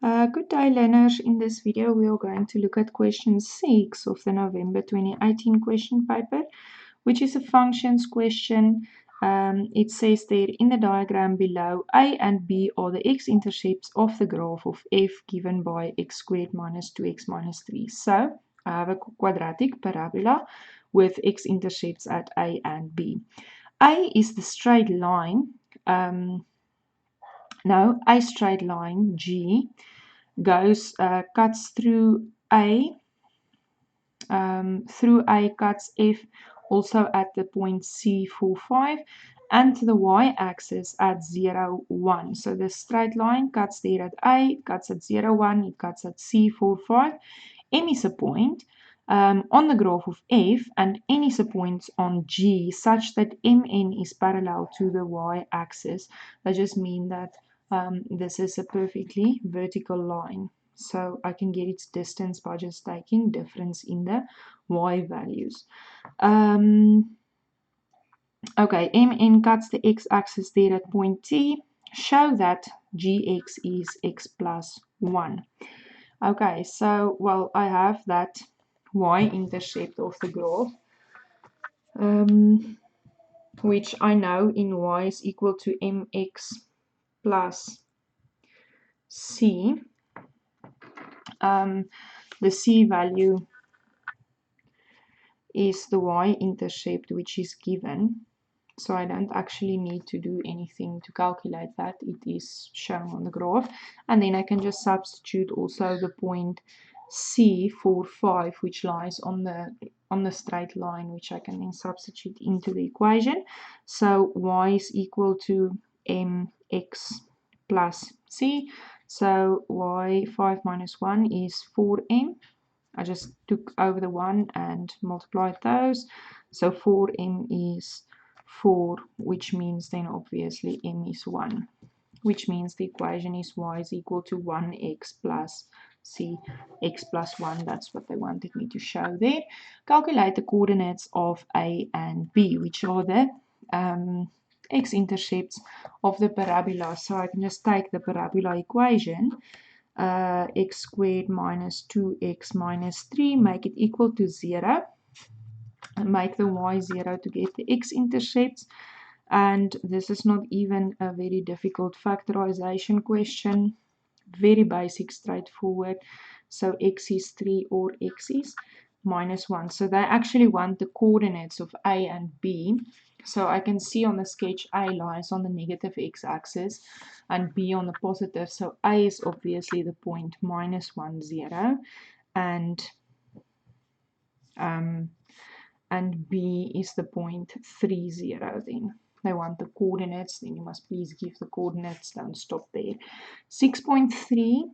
Good day, learners. In this video, we are going to look at question 6 of the November 2018 question paper, which is a functions question. It says there in the diagram below, A and B are the x-intercepts of the graph of f given by x squared minus 2x minus 3. So, I have a quadratic parabola with x-intercepts at A and B. A is the straight line. Now, a straight line, G, cuts through A, cuts F also at the point C45, and the y-axis at 0, 1. So the straight line cuts there at A, it cuts at 0, 1, it cuts at C45. M is a point on the graph of F, and N is a point on G, such that MN is parallel to the y-axis. That just means that this is a perfectly vertical line. So I can get its distance by just taking difference in the y values. Okay, MN cuts the x-axis there at point T. Show that Gx is x plus 1. Okay, so, well, I have that y-intercept of the graph, which I know in y is equal to mx plus c. The c value is the y-intercept which is given. So I don't actually need to do anything to calculate that. It is shown on the graph. And then I can just substitute also the point C45, which lies on the straight line, which I can then substitute into the equation. So y is equal to mx plus c. So y5 minus 1 is 4m. I just took over the 1 and multiplied those. So 4m is 4, which means then obviously m is 1, which means the equation is y is equal to 1x plus c, x plus 1. That's what they wanted me to show there. Calculate the coordinates of A and B, which are the x-intercepts of the parabola. So I can just take the parabola equation, x squared minus 2x minus 3, make it equal to 0. Make the y 0 to get the x-intercepts, and this is not even a very difficult factorization question, very basic, straightforward. So x is 3 or x is minus 1. So they actually want the coordinates of A and B. So I can see on the sketch A lies on the negative x-axis and B on the positive. So A is obviously the point minus 1, 0, and B is the point 3, 0 then. They want the coordinates, then you must please give the coordinates, don't stop there. 6.3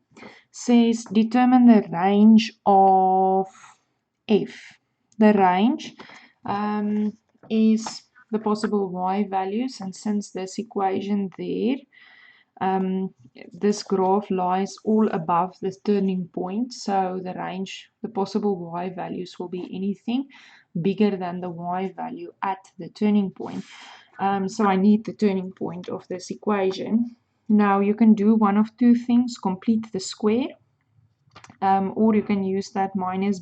says determine the range of f. The range is the possible y values, and since this equation there, this graph lies all above the turning point, so the range, the possible y values will be anything bigger than the y value at the turning point. So I need the turning point of this equation. Now you can do one of two things: complete the square, or you can use that minus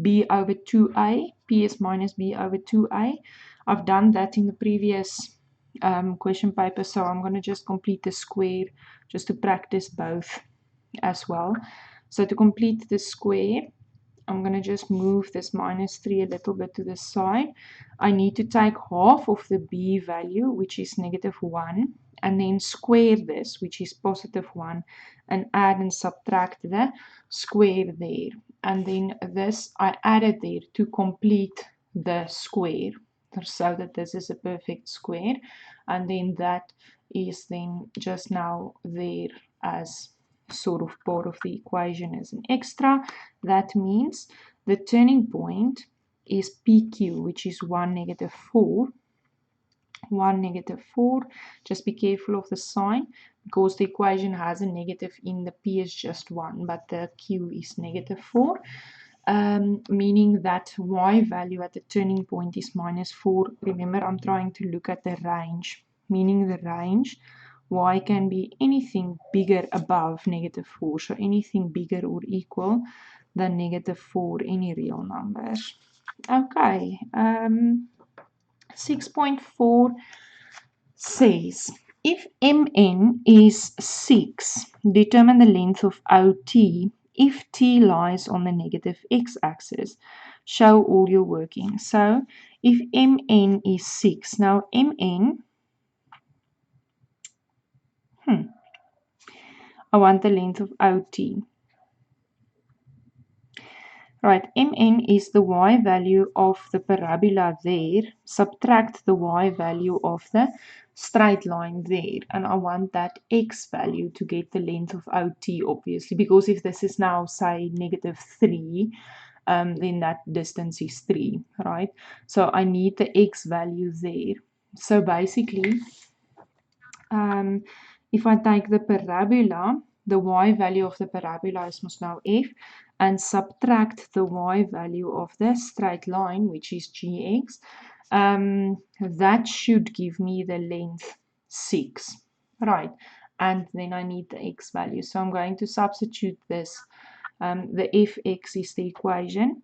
b over 2a, p is minus b over 2a. I've done that in the previous question paper, so I'm going to just complete the square just to practice both as well. So to complete the square, I'm going to just move this minus 3 a little bit to the side. I need to take half of the b value, which is negative 1, and then square this, which is positive 1, and add and subtract the square there. And then this I added there to complete the square, so that this is a perfect square. And then that is then just now there as sort of part of the equation as an extra. That means the turning point is PQ, which is 1, negative 4. 1, negative 4. Just be careful of the sign, because the equation has a negative in the P is just 1, but the Q is negative 4. Meaning that y value at the turning point is minus 4. Remember, I'm trying to look at the range, meaning the range y can be anything bigger above -4, so anything bigger or equal than -4, any real numbers. Okay, 6.4 says, if Mn is 6, determine the length of OT if t lies on the negative x-axis. Show all your working. So if Mn is 6, now Mn, I want the length of OT. Right, Mn is the y value of the parabola there, subtract the y value of the straight line there, and I want that x value to get the length of OT, obviously, because if this is now, say, -3, then that distance is 3, right? So I need the x value there. So basically, if I take the parabola, the y value of the parabola is must now f, and subtract the y value of the straight line, which is gx, that should give me the length 6, right? And then I need the x value. So I'm going to substitute this. The fx is the equation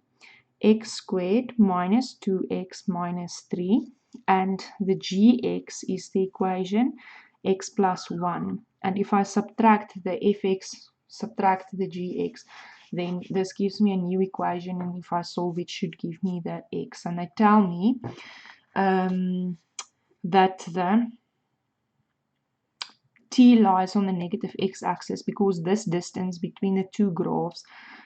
x squared minus 2x minus 3, and the gx is the equation x plus 1. And if I subtract the fx, subtract the gx, then this gives me a new equation, and if I solve it, should give me the x. And they tell me that the t lies on the negative x-axis because this distance between the two graphs,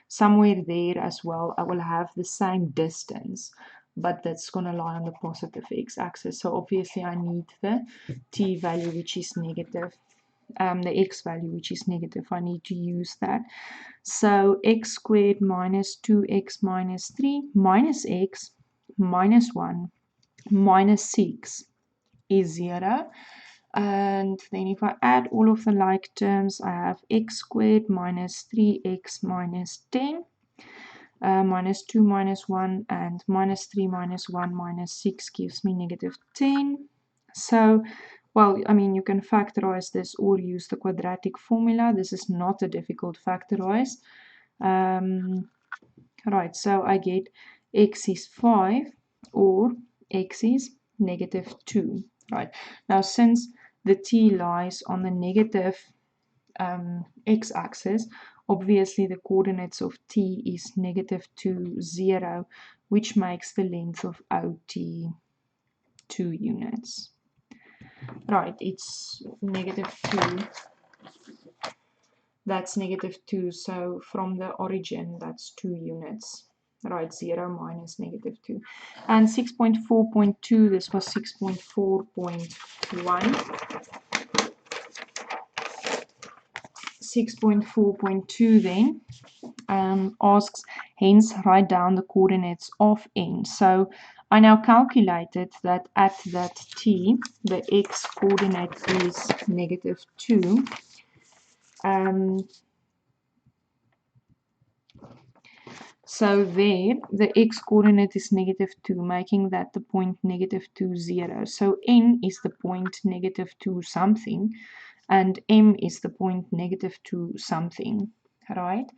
somewhere there as well, I will have the same distance, but that's going to lie on the positive x-axis. So obviously I need the t value, which is negative, the x value, which is negative. I need to use that. So x squared minus 2x minus 3 minus x minus 1 minus 6 is 0. And then if I add all of the like terms, I have x squared minus 3x minus 10, minus 2 minus 1, and minus 3 minus 1 minus 6 gives me negative 10. So, well, I mean, you can factorize this or use the quadratic formula. This is not a difficult factorize. Right, so I get x is 5 or x is negative 2. Right, now since the t lies on the negative x-axis, obviously the coordinates of t is -2, 0, which makes the length of OT 2 units. Right, it's -2. That's -2, so from the origin, that's 2 units. Right, 0 minus -2. And 6.4.2, this was 6.4.1. 6.4.2 then asks, hence write down the coordinates of n. So I now calculated that at that t, the x coordinate is -2. So there, the x coordinate is -2, making that the point -2, 0. So n is the point -2 something, and m is the point -2 something, right?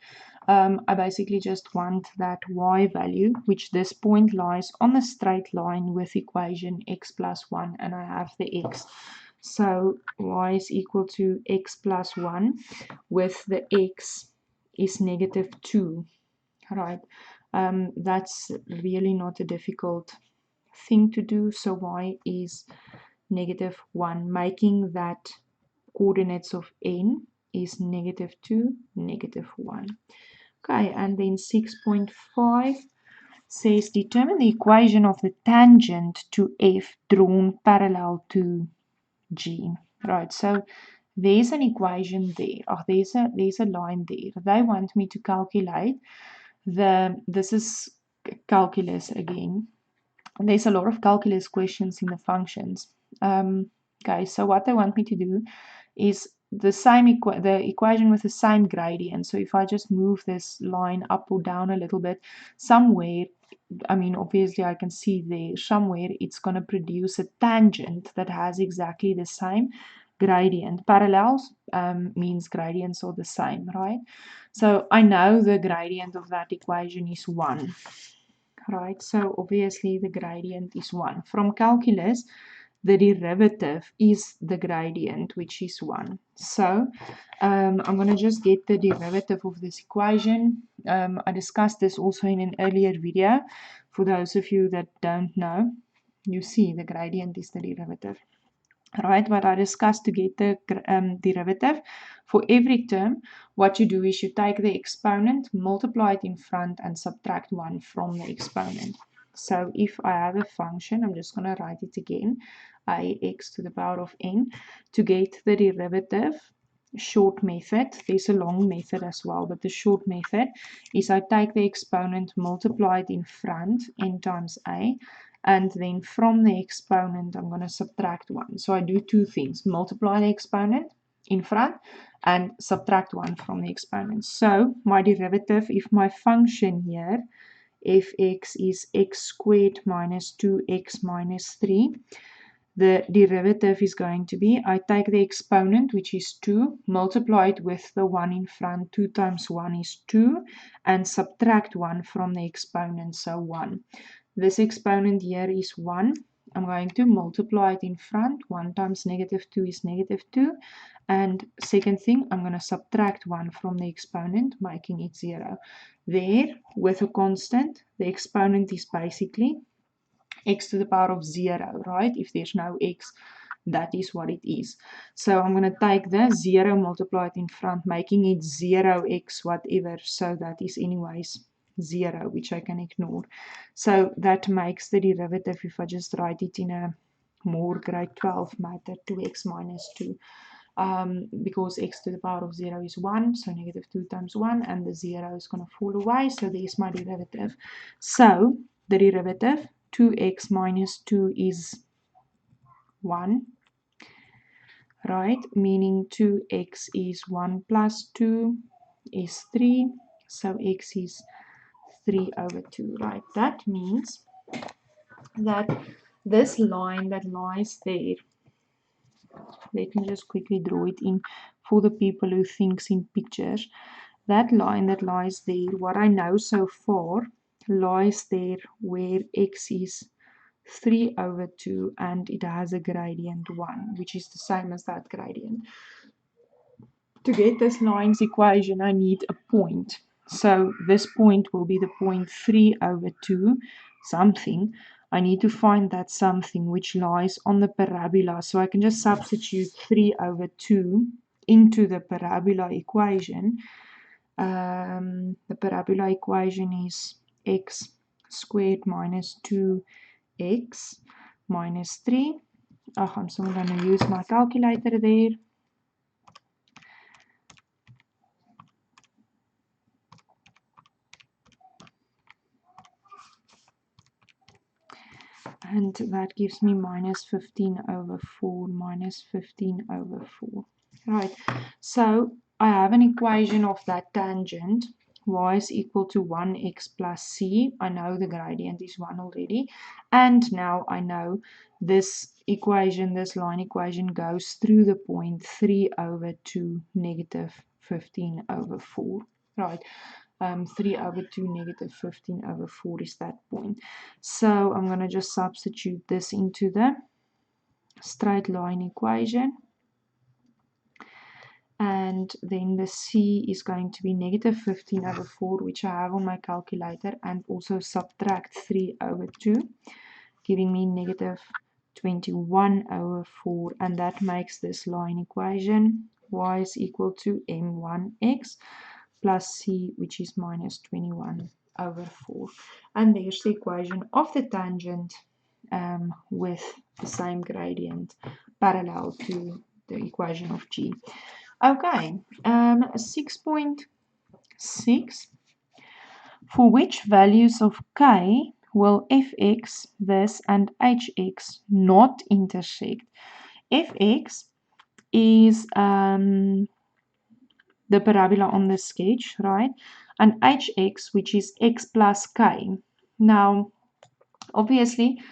I basically just want that y value, which this point lies on the straight line with equation x plus 1, and I have the x. So y is equal to x plus 1 with the x is -2, right? That's really not a difficult thing to do. So y is -1, making that coordinates of n is -2, -1. Okay, and then 6.5 says determine the equation of the tangent to f drawn parallel to g. Right, so there's an equation there. Oh, there's a line there. They want me to calculate this is calculus again. And there's a lot of calculus questions in the functions. Okay, so what they want me to do is the equation with the same gradient. So if I just move this line up or down a little bit, somewhere, I mean, obviously I can see there, somewhere it's going to produce a tangent that has exactly the same gradient. Parallels means gradients are the same, right? So I know the gradient of that equation is 1, right? So obviously the gradient is 1. From calculus, the derivative is the gradient, which is 1. So I'm going to just get the derivative of this equation. I discussed this also in an earlier video. For those of you that don't know, you see the gradient is the derivative. Right, what I discussed to get the derivative for every term, what you do is you take the exponent, multiply it in front, and subtract 1 from the exponent. So if I have a function, I'm just going to write it again, ax to the power of n. To get the derivative, short method, there's a long method as well, but the short method is I take the exponent, multiply it in front, n times a, and then from the exponent I'm going to subtract 1. So I do two things, multiply the exponent in front and subtract 1 from the exponent. So my derivative, if my function here f(x) is x squared minus 2x minus 3, the derivative is going to be, I take the exponent, which is 2, multiply it with the 1 in front, 2 times 1 is 2, and subtract 1 from the exponent, so 1. This exponent here is 1. I'm going to multiply it in front. 1 times negative 2 is negative 2. And second thing, I'm going to subtract 1 from the exponent, making it 0. There, with a constant, the exponent is basically x to the power of 0, right? If there's no x, that is what it is. So I'm going to take the 0, multiply it in front, making it 0x whatever. So that is anyways 0, which I can ignore. So that makes the derivative, if I just write it in a more grade 12 method, 2x minus 2. Because x to the power of 0 is 1, so negative 2 times 1, and the 0 is going to fall away, so there's my derivative. So the derivative, 2x minus 2 is 1, right? Meaning 2x is 1 plus 2 is 3, so x is 3 over 2, right? That means that this line that lies there, let me just quickly draw it in for the people who thinks in pictures. That line that lies there, what I know so far, lies there where x is 3 over 2 and it has a gradient 1, which is the same as that gradient. To get this line's equation, I need a point. So this point will be the point 3 over 2 something. I need to find that something which lies on the parabola. So I can just substitute 3 over 2 into the parabola equation. The parabola equation is x squared minus 2x minus 3. I'm still going to use my calculator there. And that gives me minus 15 over 4, minus 15 over 4. Right, so I have an equation of that tangent. Y is equal to 1x plus c. I know the gradient is 1 already. And now I know this equation, this line equation, goes through the point 3 over 2, negative 15 over 4. Right. 3 over 2 negative 15 over 4 is that point. So I'm going to just substitute this into the straight line equation. And then the c is going to be negative 15 over 4, which I have on my calculator, and also subtract 3 over 2, giving me negative 21 over 4, and that makes this line equation y is equal to m1x plus c, which is minus 21 over 4. And there's the equation of the tangent with the same gradient parallel to the equation of g. Okay, 6.6. For which values of k will fx, this, and hx not intersect? Fx is the parabola on the sketch, right? And hx, which is x plus k. Now, obviously,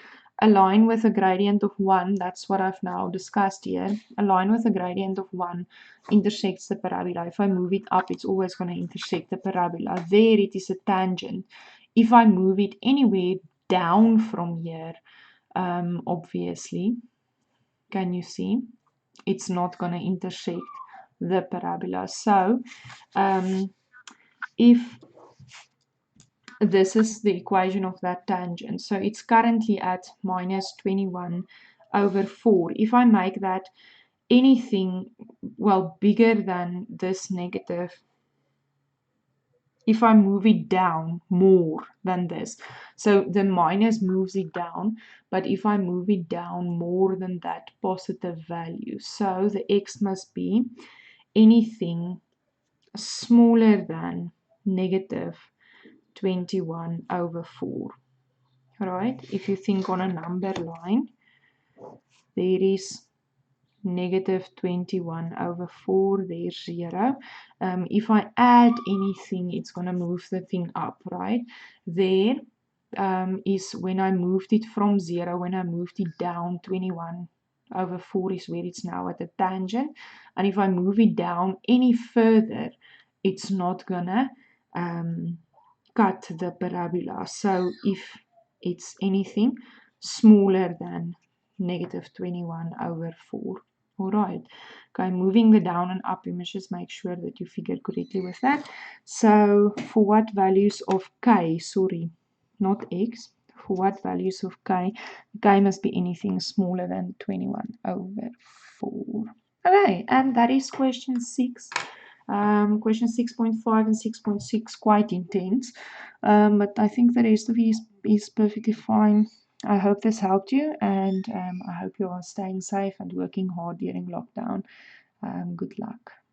A line with a gradient of 1, that's what I've now discussed here. A line with a gradient of 1 intersects the parabola. If I move it up, it's always going to intersect the parabola. There it is a tangent. If I move it anywhere down from here, obviously, can you see? It's not going to intersect the parabola. So, if this is the equation of that tangent. So it's currently at minus 21 over 4. If I make that anything, well, bigger than this negative, if I move it down more than this, so the minus moves it down, but if I move it down more than that positive value, so the x must be anything smaller than negative 21 over 4. Right? If you think on a number line, there is negative 21 over 4, there's 0. If I add anything, it's going to move the thing up, right? There is when I moved it from 0, when I moved it down, 21 over 4 is where it's now at the tangent. And if I move it down any further, it's not going to cut the parabola. So if it's anything smaller than negative 21 over 4. All right. Okay, moving the down and up, you must just make sure that you figure correctly with that. So for what values of k, sorry, not x, for what values of k must be anything smaller than 21 over 4. Okay, and that is question 6. Question 6.5 and 6.6 quite intense, but I think the rest of it is perfectly fine. I hope this helped you, and I hope you are staying safe and working hard during lockdown. Good luck.